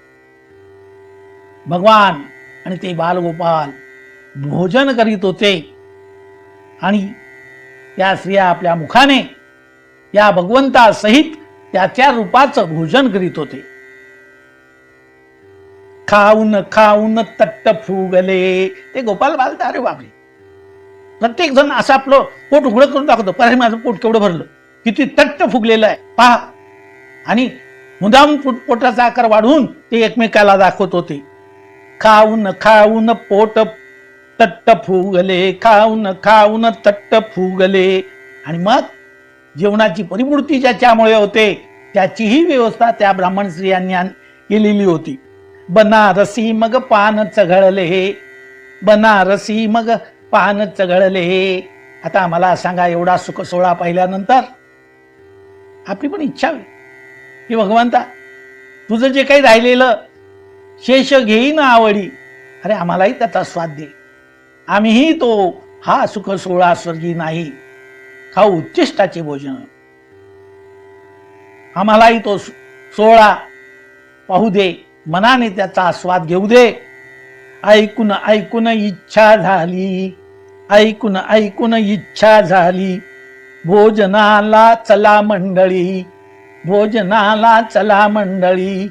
भगवान आणि ते बालगोपाल भोजन करीत होते आणि त्या स्त्रिया आपल्या मुखाने या भगवंतासहित त्याच्या रूपाचं भोजन करीत होते. खाऊन खाऊन तट्ट फुगले. ते गोपाल बालता, अरे बापरे, प्रत्येक जण असं आपलं पोट उघडं करून दाखवतो. पण माझं पोट केवढं भरलं, किती तट्ट फुगलेलं आहे पहा. आणि मुदाम पोटाचा आकार वाढवून ते एकमेकाला दाखवत होते. खाऊन खाऊन पोट तट्ट फुगले, खाऊन खाऊन तट्ट फुगले. आणि मग जेवणाची परिपूर्ती ज्याच्यामुळे होते त्याचीही व्यवस्था त्या ब्राह्मण स्त्रियांनी केलेली होती. बनारसी मग पान चघळले, बनारसी मग पान चघळले. आता मला सांगा, एवढा सुख सोहळा पाहिल्यानंतर आपली पण इच्छा होईल की भगवंता तुझं जे काही राहिलेलं शेष घेईन आवडी, अरे आम्हालाही त्याचा स्वाद दे. आम्हीही तो हा सुख सोहळा स्वर्गी नाही खाऊ उच्चिष्टाचे भोजन. आम्हालाही तो सोहळा पाहू दे, मनाने त्याचा आस्वाद घेऊ दे. ऐकून ऐकून इच्छा झाली, ऐकून ऐकून इच्छा झाली. भोजनाला चला मंडळी, भोजनाला चला मंडळी.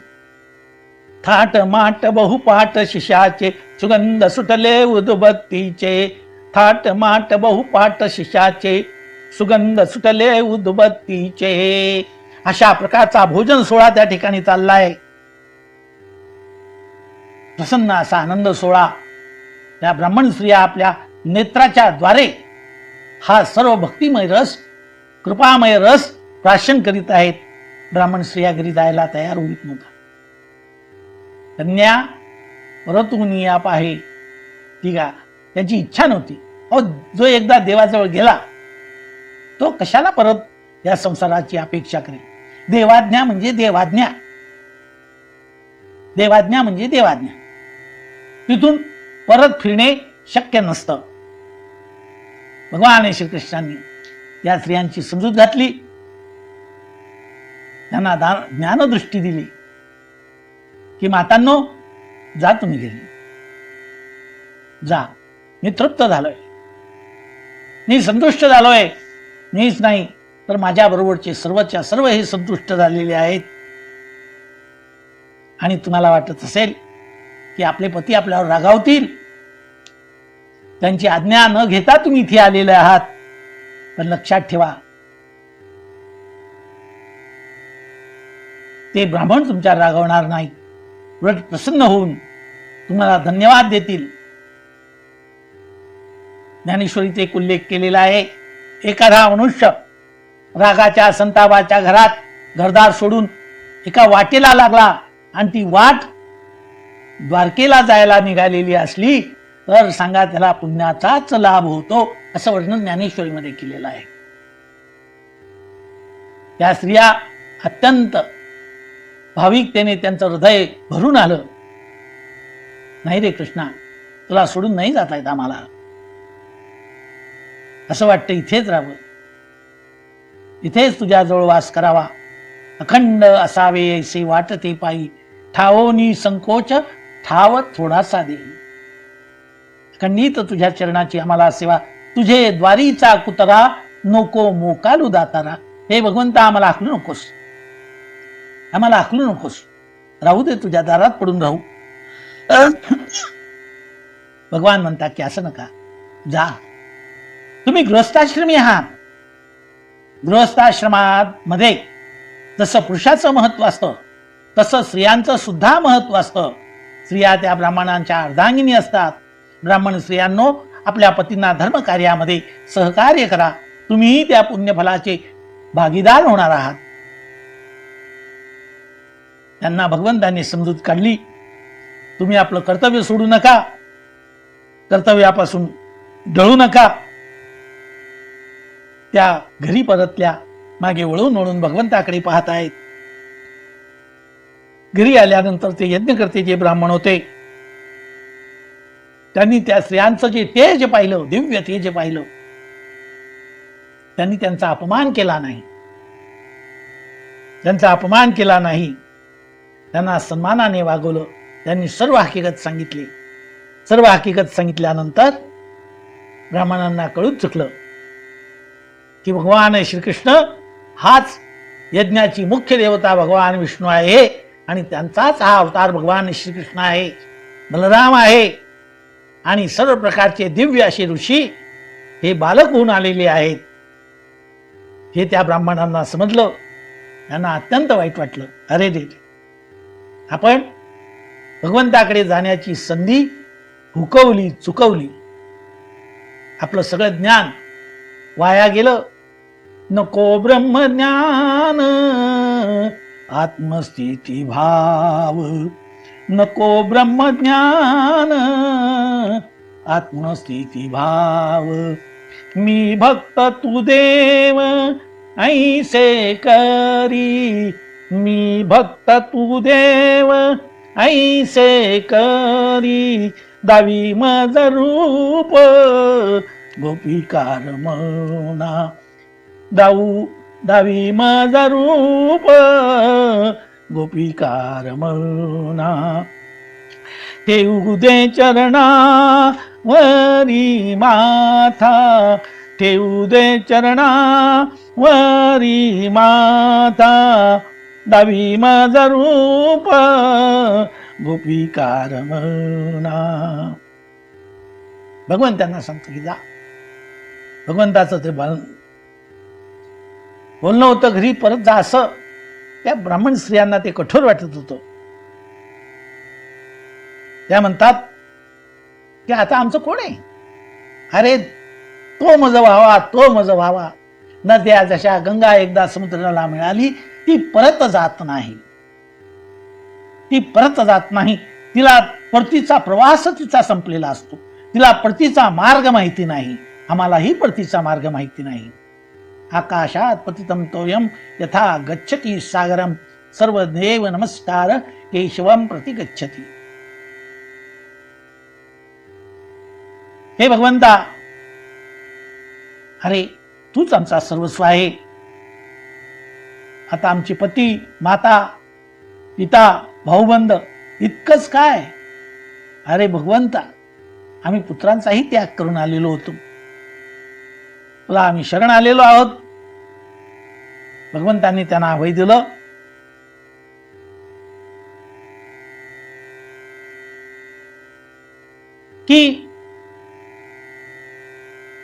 थाट माट बहुपाट शिशाचे, सुगंध सुटले उदबत्तीचे. थाट माट बहुपाट शिशाचे, सुगंध सुटले उदबत्तीचे. अशा प्रकारचा भोजन सोहळा त्या ठिकाणी चाललाय. प्रसन्न असा आनंद सोहळा त्या ब्राह्मण स्त्रिया आपल्या नेत्राच्या द्वारे हा सर्व भक्तिमय रस, कृपामय रस प्राशन करीत आहेत. ब्राह्मण स्त्रिया घरी जायला तयार होत नव्हता. कन्या परतून या पाहे, ठीक आहे, त्यांची इच्छा नव्हती. जो एकदा देवाजवळ गेला तो कशाला परत या संसाराची अपेक्षा करेल. देवाज्ञा म्हणजे देवाज्ञा, देवाज्ञा म्हणजे देवाज्ञा. तिथून परत फिरणे शक्य नसतं. भगवान श्रीकृष्णांनी या स्त्रियांची समजूत घातली, त्यांना ज्ञानदृष्टी दिली की मातांनो जा तुम्ही घरी जा, मी तृप्त झालोय, मी संतुष्ट झालोय. मीच नाही तर माझ्या बरोबरचे सर्वच्या सर्व हे संतुष्ट झालेले आहेत. आणि तुम्हाला वाटत असेल की आपले पती आपल्यावर रागावतील, त्यांची आज्ञा न घेता तुम्ही इथे आलेले आहात, पण लक्षात ठेवा ते ब्राह्मण तुमच्यावर रागवणार नाही, उलट प्रसन्न होऊन तुम्हाला धन्यवाद देतील. ज्ञानेश्वरीत एक उल्लेख केलेला आहे, एखादा मनुष्य रागाच्या संतापाच्या घरात घरदार सोडून एका वाटेला लागला आणि ती वाट द्वारकेला जायला निघालेली असली तर सांगा त्याला पुण्याचाच लाभ होतो, असं वर्णन ज्ञानेश्वरीमध्ये केलेलं आहे. त्या स्त्रिया अत्यंत भाविकतेने त्यांचं हृदय भरून आलं. नाही रे कृष्णा, तुला सोडून नाही जाता येत आम्हाला, असं वाटतं इथेच राहावं, इथेच तुझ्याजवळ वास करावा. अखंड असावे ऐसे वाटते पायी, ठावोनी संकोच ठाव थोडासा दे. खंडित तुझ्या चरणाची आम्हाला सेवा, तुझे द्वारीचा कुतरा नको मोकालू दातारा. हे भगवंता आम्हाला आखलू नकोस, आम्हाला आखलू नकोस, राहू दे तुझ्या दारात पडून राहू. भगवान म्हणतात की असं नका, जा, तुम्ही गृहस्थाश्रमी आहात. गृहस्थाश्रमात मध्ये जसं पुरुषाचं महत्व असतं तसं स्त्रियांचं सुद्धा महत्व असतं. स्त्रिया त्या ब्राह्मणांच्या अर्धांगिनी असतात. ब्राह्मण स्त्रियांनो, आपल्या पतींना धर्म कार्यामध्ये सहकार्य करा, तुम्हीही त्या पुण्यफलाचे भागीदार होणार आहात. त्यांना भगवंतांनी समजूत काढली, तुम्ही आपलं कर्तव्य सोडू नका, कर्तव्यापासून डळू नका. त्या घरी परतल्या, मागे वळून वळून भगवंताकडे पाहत आहेत. घरी आल्यानंतर ते यज्ञकर्ते जे ब्राह्मण होते त्यांनी त्या स्त्रियांचं जे तेज पाहिलं, दिव्य तेज पाहिलं, त्यांनी त्यांचा अपमान केला नाही, त्यांचा अपमान केला नाही, त्यांना सन्मानाने वागवलं. त्यांनी सर्व हकीकत सांगितली. सर्व हकीकत सांगितल्यानंतर ब्राह्मणांना कळून चुकलं की भगवान श्रीकृष्ण हाच यज्ञाची मुख्य देवता भगवान विष्णू आहे आणि त्यांचाच हा अवतार भगवान श्रीकृष्ण आहे, बलराम आहे. आणि सर्व प्रकारचे दिव्य असे ऋषी हे बालक होऊन आलेले आहेत. हे त्या ब्राह्मणांना समजलं. त्यांना अत्यंत वाईट वाटलं. अरे रे, आपण भगवंताकडे जाण्याची संधी हुकवली, चुकवली. आपलं सगळं ज्ञान वाया गेलं. नको ब्रह्मज्ञान आत्मस्थिती भाव, नको ब्रह्मज्ञान आत्मस्थिती भाव. मी भक्त तू देव ऐसे करी, मी भक्त तू देव ऐसे करी. दावी मज रूप गोपिकार मना, दावी मज रूप गोपिकार मना. ठेवू दे चरणा वरी माथा, ठेवू दे चरणा वरी माथा. दावी मज रूप गोपिकार मना. भगवान त्यांना सांगतो की जा. भगवंताचं ते बोलणं होतं घरी परत जा असं त्या ब्राह्मण स्त्रियांना ते कठोर वाटत होतं. त्या म्हणतात की आता आमचं कोण आहे? अरे तो मज व्हावा, तो मज व्हावा. नद्या जशा गंगा एकदा समुद्राला मिळाली ती परत जात नाही, ती परत जात नाही. तिला परतीचा प्रवास तिचा संपलेला असतो. तिला परतीचा मार्ग माहिती नाही. आम्हालाही परतीचा मार्ग माहिती नाही. आकाशात पतितं तोयम यथा गच्छति सागरम, सर्व देव नमस्कार केशवम प्रति गच्छति. हे भगवंता, अरे तूच आमचा सर्वस्व आहे. आता आमची पती, माता, पिता, भाऊबंद इतकंच काय? अरे भगवंता, आम्ही पुत्रांचाही त्याग करून आलेलो होतो. तुला आम्ही शरण आलेलो आहोत. भगवंतांनी त्यांना अभय दिलं. की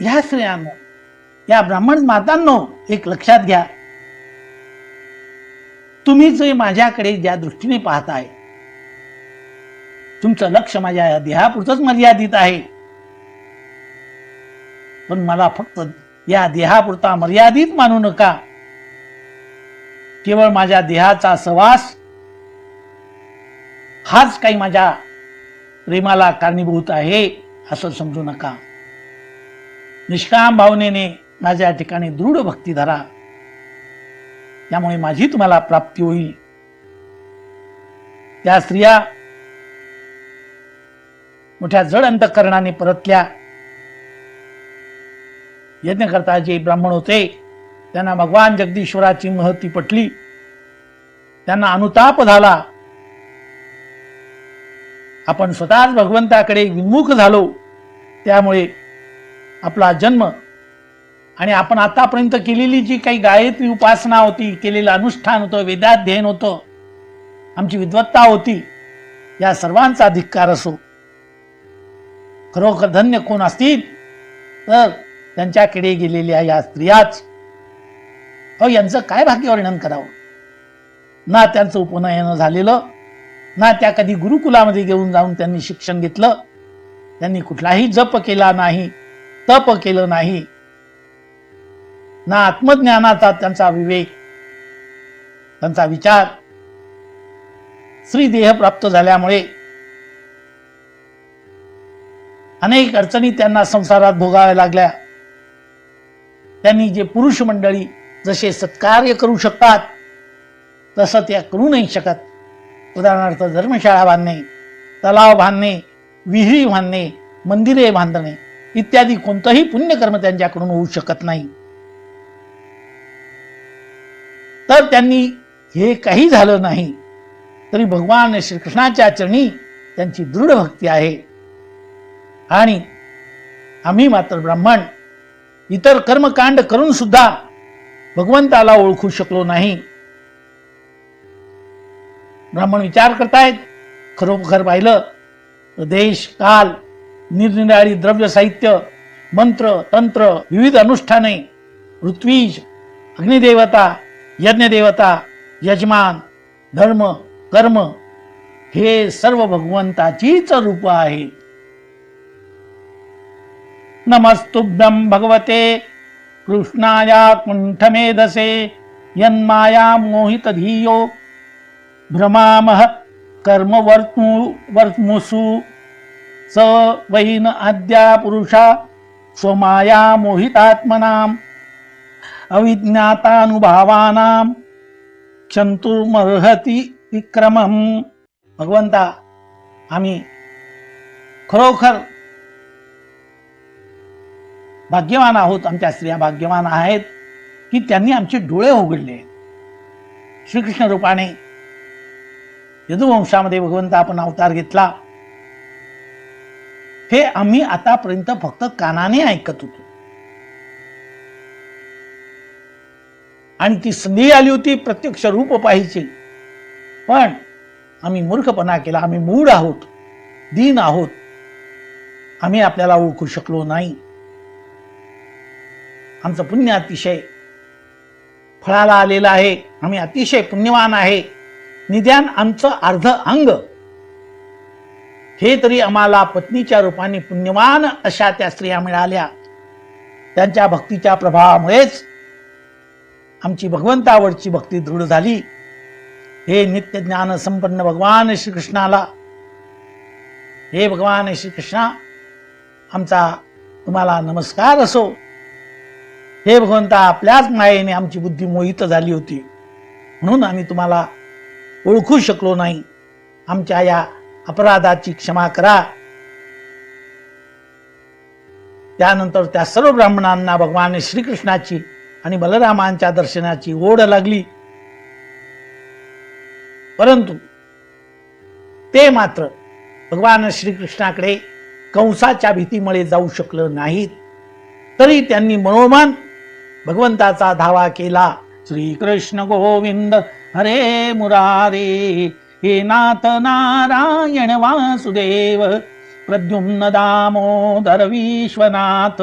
ह्या स्त्रियांनो, या ब्राह्मण मातांनो, एक लक्षात घ्या. तुम्ही जे माझ्याकडे ज्या दृष्टीने पाहताय, तुमचं लक्ष माझ्या देहापुरतच मर्यादित आहे. पण मला फक्त या देहापुरता मर्यादित मानू नका. केवळ माझ्या देहाचा सहवास हाच काही माझ्या प्रेमाला कारणीभूत आहे असं समजू नका. निष्काम भावनेने माझ्या ठिकाणी दृढ भक्ती धरा. त्यामुळे माझी तुम्हाला प्राप्ती होईल. त्या स्त्रिया मोठ्या जड अंतःकरणाने परतल्या. यज्ञकर्ता जे ब्राह्मण होते त्यांना भगवान जगदीश्वराची महती पटली. त्यांना अनुताप झाला. आपण स्वतःच भगवंताकडे विमुख झालो. त्यामुळे आपला जन्म आणि आपण आतापर्यंत केलेली जी काही गायत्री उपासना होती, केलेलं अनुष्ठान होतं, वेदाध्ययन होतं, आमची विद्वत्ता होती, या सर्वांचा धिक्कार असो. खरोखर धन्य कोण असतील तर त्यांच्याकडे गेलेल्या या स्त्रियाच. यांचं काय भाग्यवर्णन करावं. ना त्यांचं उपनयन झालेलं, ना त्या कधी गुरुकुलामध्ये घेऊन जाऊन त्यांनी शिक्षण घेतलं. त्यांनी कुठलाही जप केला नाही, तप केलं नाही, ना आत्मज्ञानाचा त्यांचा विवेक, त्यांचा विचार. श्रीदेह प्राप्त झाल्यामुळे अनेक अडचणी त्यांना संसारात भोगाव्या लागल्या. त्यांनी जे पुरुष मंडळी जसे सत्कार्य करू शकतात तसं त्या करू नाही शकत. उदाहरणार्थ धर्मशाळा बांधणे, तलाव बांधणे, विहिरी बांधणे, मंदिरे बांधणे इत्यादी कोणतंही पुण्यकर्म त्यांच्याकडून होऊ शकत नाही. तर त्यांनी हे काही झालं नाही तरी भगवान श्रीकृष्णाच्या चरणी त्यांची दृढ भक्ती आहे. आणि आम्ही मात्र ब्राह्मण इतर कर्मकांड करून सुद्धा भगवंताला ओळखू शकलो नाही. ब्राह्मण विचार करतायत. खरोखर पाहिलं तर देश, काल, निरनिराळी द्रव्य साहित्य, मंत्र, तंत्र, विविध अनुष्ठाने, ऋत्विज, अग्निदेवता, यज्ञदेवता, यजमान, धर्म, कर्म हे सर्व भगवंताचीच रूप आहे. नमस्तुभ्यं भगवते कृष्णाया कुंठमेधसे यन्माया मोहित धियो भ्रमामह कर्मवर्त्मुषु स वै न अद्या पुरुषा स्वमाया मोहितात्मनां अविज्ञातानुभावानां क्षंतुमर्हति विक्रमम. भगवंता, आम्ही खरोखर भाग्यवान आहोत, आमच्या स्त्रिया भाग्यवान आहेत की त्यांनी आमचे डोळे उघडले. श्रीकृष्ण रूपाने यदुवंशामध्ये भगवंता आपण अवतार घेतला, हे आम्ही आतापर्यंत फक्त कानाने ऐकत होतो. आणि ती संधी आली होती प्रत्यक्ष रूप पाहिजे, पण आम्ही मूर्खपणा केला. आम्ही मूढ आहोत, दीन आहोत, आम्ही आपल्याला ओळखू शकलो नाही. आमचं पुण्य अतिशय फळाला आलेलं आहे. आम्ही अतिशय पुण्यवान आहे. निदान आमचं अर्ध अंग हे तरी आम्हाला पत्नीच्या रूपाने पुण्यवान अशा त्या स्त्रिया मिळाल्या. त्यांच्या भक्तीच्या प्रभावामुळेच आमची भगवंतावरची भक्ती दृढ झाली. हे नित्य ज्ञान संपन्न भगवान श्रीकृष्णाला, हे भगवान श्रीकृष्णा, आमचा तुम्हाला नमस्कार असो. हे भगवंता, आपल्याच मायेने आमची बुद्धी मोहित झाली होती, म्हणून आम्ही तुम्हाला ओळखू शकलो नाही. आमच्या या अपराधाची क्षमा करा. त्यानंतर त्या सर्व ब्राह्मणांना भगवान श्रीकृष्णाची आणि बलरामांच्या दर्शनाची ओढ लागली, परंतु ते मात्र भगवान श्रीकृष्णाकडे कंसाच्या भीतीमुळे जाऊ शकलं नाहीत. तरी त्यांनी मनोमन भगवंताचा धावा केला. श्रीकृष्ण गोविंद हरे मुरारे, हे नाथ नारायण वासुदेव, प्रद्युम्न दामोदर विश्वनाथ,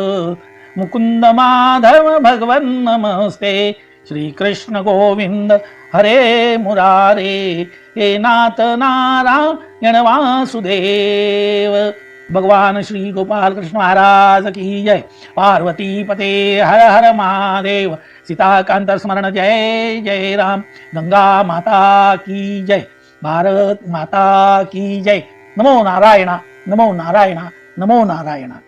मुकुंद माधव भगवन् नमस्ते. श्रीकृष्ण गोविंद हरे मुरारे, हे नाथ नारायण वासुदेव. भगवान श्री गोपाल कृष्ण महाराज की जय. पार्वती पते हर हर महादेव. सीताकांत स्मरण जय जय राम. गंगा माता की जय. भारत माता की जय. नमो नारायणा, नमो नारायणा, नमो नारायणा.